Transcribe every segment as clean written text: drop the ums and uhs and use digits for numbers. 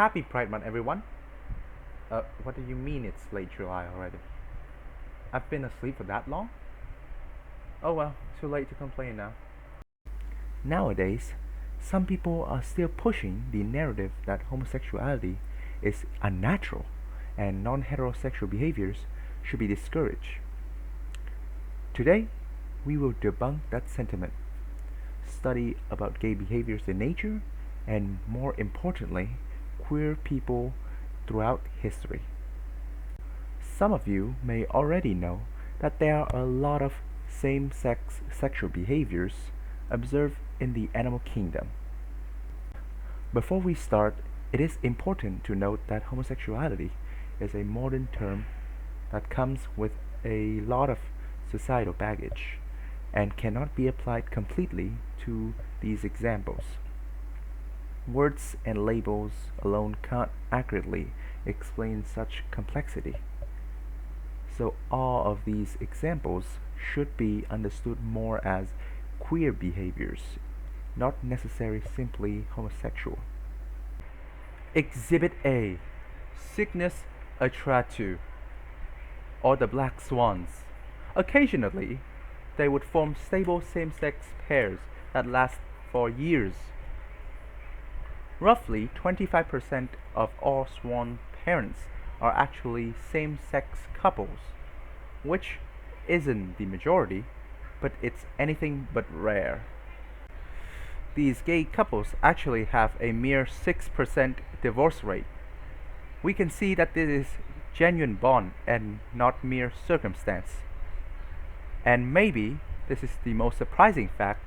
Happy Pride Month, everyone. What do you mean it's late July already? I've been asleep for that long? Oh well, too late to complain now. Nowadays, some people are still pushing the narrative that homosexuality is unnatural and non heterosexual behaviors should be discouraged. Today, we will debunk that sentiment, study about gay behaviors in nature, and more importantly, queer people throughout history. Some of you may already know that there are a lot of same sex sexual behaviors observed in the animal kingdom. Before we start, it is important to note that homosexuality is a modern term that comes with a lot of societal baggage and cannot be applied completely to these examples. Words and labels alone can't accurately explain such complexity. So all of these examples should be understood more as queer behaviors, not necessarily simply homosexual. Exhibit A: Cygnus atratu, or the black swans. Occasionally, they would form stable same-sex pairs that last for years. Roughly 25% of all swan parents are actually same-sex couples, which isn't the majority, but it's anything but rare. These gay couples actually have a mere 6% divorce rate. We can see that this is genuine bond and not mere circumstance. And maybe this is the most surprising fact,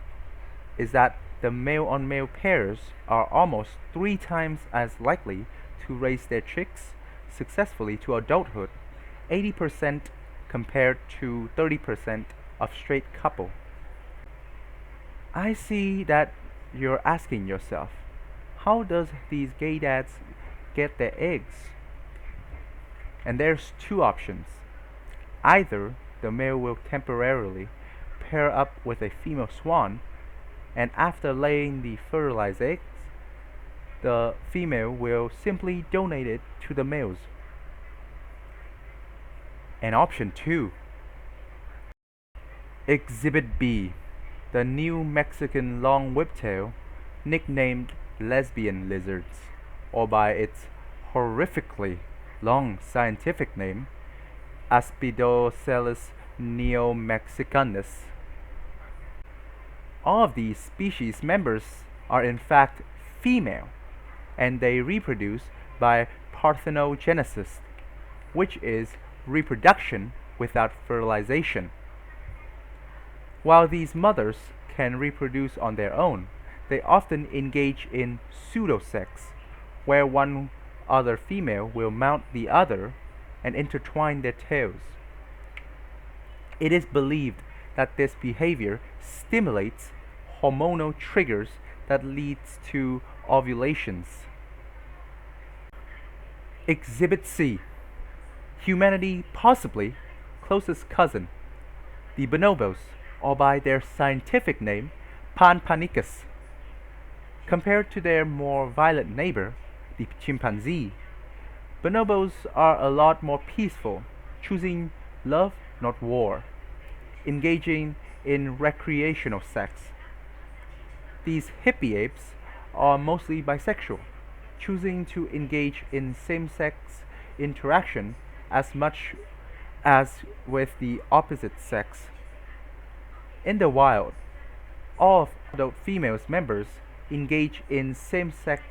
is that the male-on-male pairs are almost 3 times as likely to raise their chicks successfully to adulthood, 80% compared to 30% of straight couple. I see that you're asking yourself, how does these gay dads get their eggs? And there's 2 options. Either the male will temporarily pair up with a female swan, and after laying the fertilized eggs, the female will simply donate it to the males. And option 2. Exhibit B: the New Mexican long whiptail, nicknamed lesbian lizards, or by its horrifically long scientific name, Aspidoscelis neomexicanus. All of these species members are in fact female, and they reproduce by parthenogenesis, which is reproduction without fertilization. While these mothers can reproduce on their own, they often engage in pseudosex, where one other female will mount the other and intertwine their tails. It is believed that this behavior stimulates hormonal triggers that leads to ovulations. Exhibit C: humanity possibly closest cousin, the bonobos, or by their scientific name, Panpanicus. Compared to their more violent neighbor, the chimpanzee, bonobos are a lot more peaceful, choosing love, not war, engaging in recreational sex. These hippie apes are mostly bisexual, choosing to engage in same-sex interaction as much as with the opposite sex. In the wild, all of adult female members engage in same-sex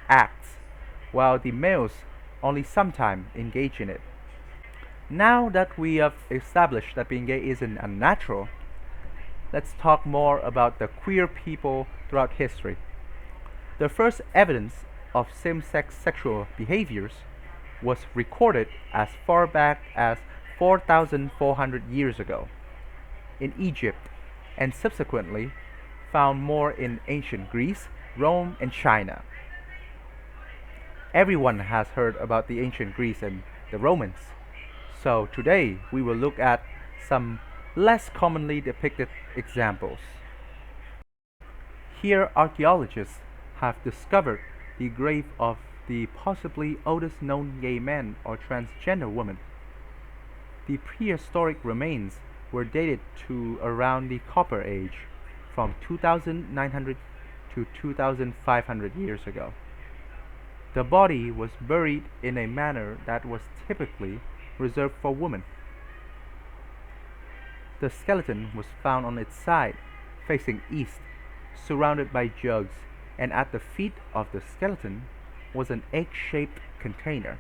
acts, while the males only sometimes engage in it. Now that we have established that being gay isn't unnatural, let's talk more about the queer people throughout history. The first evidence of same-sex sexual behaviors was recorded as far back as 4,400 years ago in Egypt, and subsequently found more in ancient Greece, Rome, and China. Everyone has heard about the ancient Greece and the Romans, so today we will look at some less commonly depicted examples. Here, archaeologists have discovered the grave of the possibly oldest known gay man or transgender woman. The prehistoric remains were dated to around the Copper Age, from 2,900 to 2,500 years ago. The body was buried in a manner that was typically reserved for women. The skeleton was found on its side, facing east, surrounded by jugs, and at the feet of the skeleton was an egg-shaped container,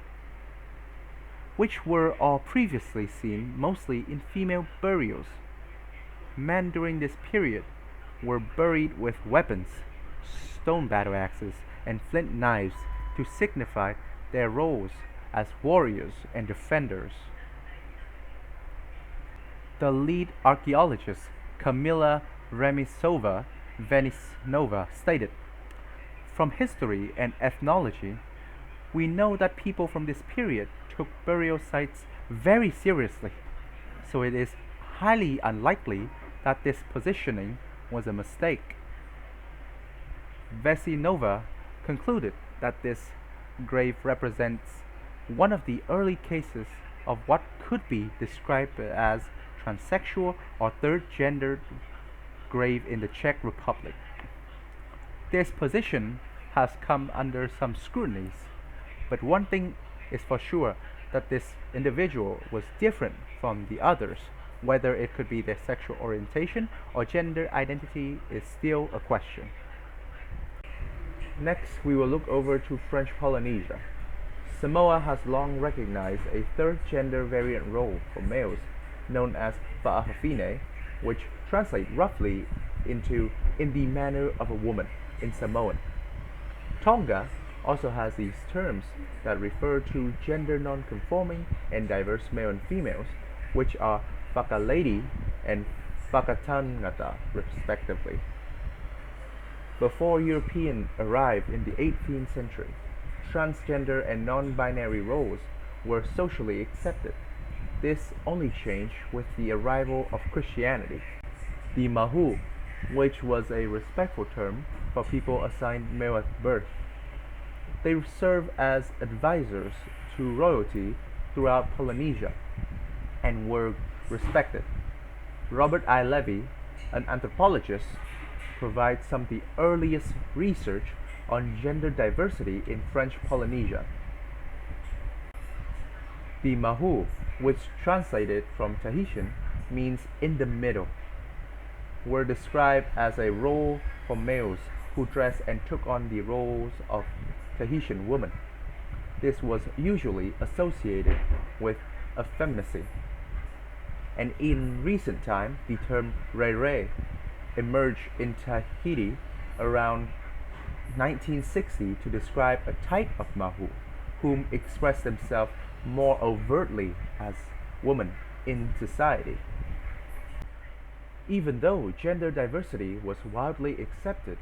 which were all previously seen mostly in female burials. Men during this period were buried with weapons, stone battle axes, and flint knives to signify their roles as warriors and defenders. The lead archaeologist, Kamila Remisova-Venisnova, stated, "From history and ethnology, we know that people from this period took burial sites very seriously, so it is highly unlikely that this positioning was a mistake." Vesinova concluded that this grave represents one of the early cases of what could be described as transsexual or third-gendered grave in the Czech Republic. This position has come under some scrutinies, but one thing is for sure, that this individual was different from the others. Whether it could be their sexual orientation or gender identity is still a question. Next, we will look over to French Polynesia. Samoa has long recognized a third gender variant role for males known as Fa'afafine, which translates roughly into "in the manner of a woman" in Samoan. Tonga also has these terms that refer to gender non-conforming and diverse male and females, which are Whakalady and Whakatangata respectively. Before Europeans arrived in the 18th century, transgender and non-binary roles were socially accepted. This only changed with the arrival of Christianity. The Mahu, which was a respectful term for people assigned male at birth. They served as advisors to royalty throughout Polynesia and were respected. Robert I. Levy, an anthropologist, provides some of the earliest research on gender diversity in French Polynesia. The Mahu, which translated from Tahitian means "in the middle," were described as a role for males who dressed and took on the roles of Tahitian women. This was usually associated with effeminacy. And in recent time, the term "rere" emerged in Tahiti around 1960 to describe a type of Mahu whom expressed themselves more overtly as women in society. Even though gender diversity was widely accepted,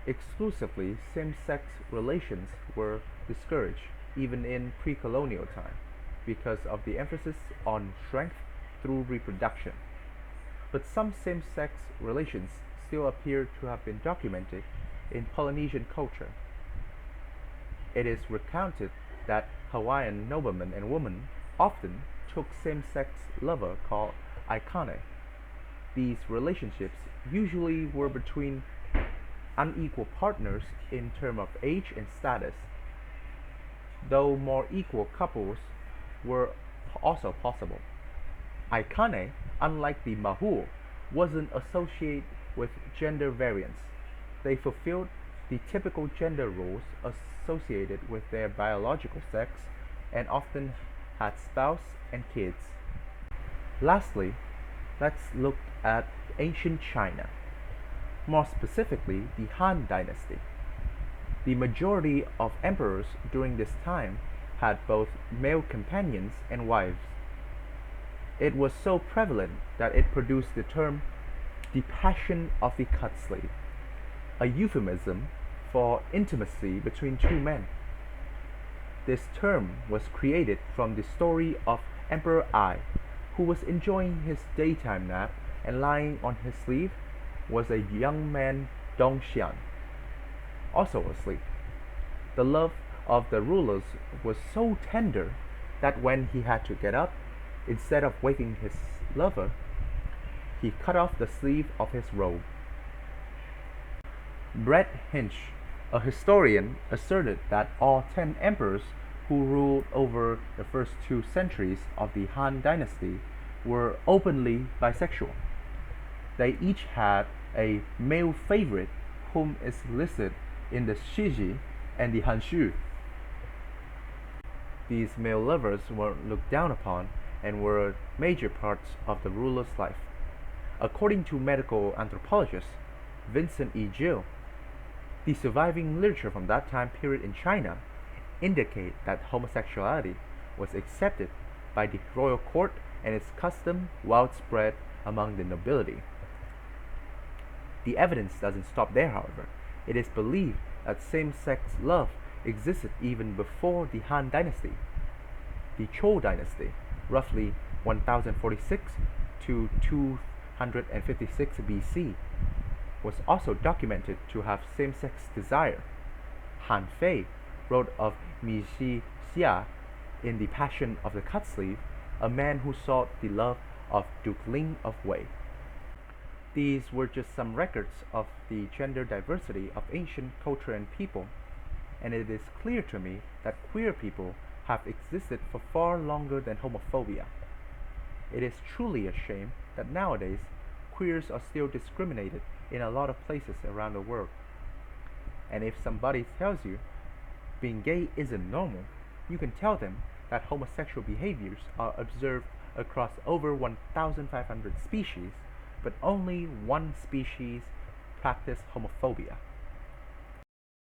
exclusively same-sex relations were discouraged even in pre-colonial time because of the emphasis on strength through reproduction. But some same-sex relations still appear to have been documented in Polynesian culture. It is recounted that Hawaiian noblemen and women often took same-sex lover called aikane. These relationships usually were between unequal partners in terms of age and status, though more equal couples were also possible. Aikane, unlike the Mahu, wasn't associated with gender variance. They fulfilled the typical gender roles associated with their biological sex and often had spouse and kids. Lastly, let's look at ancient China, more specifically the Han Dynasty. The majority of emperors during this time had both male companions and wives. It was so prevalent that it produced the term "the passion of the cut slave," a euphemism for intimacy between two men. This term was created from the story of Emperor Ai, who was enjoying his daytime nap, and lying on his sleeve was a young man, Dongxian, also asleep. The love of the rulers was so tender that when he had to get up, instead of waking his lover, he cut off the sleeve of his robe. Brett Hinch, a historian, asserted that all 10 emperors who ruled over the first 2 centuries of the Han Dynasty were openly bisexual. They each had a male favorite whom is listed in the Shiji and the Hanshu. These male lovers were looked down upon and were major parts of the ruler's life. According to medical anthropologist Vincent E. Gill, the surviving literature from that time period in China indicate that homosexuality was accepted by the royal court and its custom widespread among the nobility. The evidence doesn't stop there, however. It is believed that same-sex love existed even before the Han Dynasty. The Zhou Dynasty, roughly 1046 to 256 BC, was also documented to have same-sex desire. Han Fei wrote of Mi Xi Xia in The Passion of the Cut Sleeve, a man who sought the love of Duke Ling of Wei. These were just some records of the gender diversity of ancient culture and people, and it is clear to me that queer people have existed for far longer than homophobia. It is truly a shame that nowadays queers are still discriminated in a lot of places around the world. And if somebody tells you being gay isn't normal, you can tell them that homosexual behaviors are observed across over 1,500 species, but only one species practice homophobia.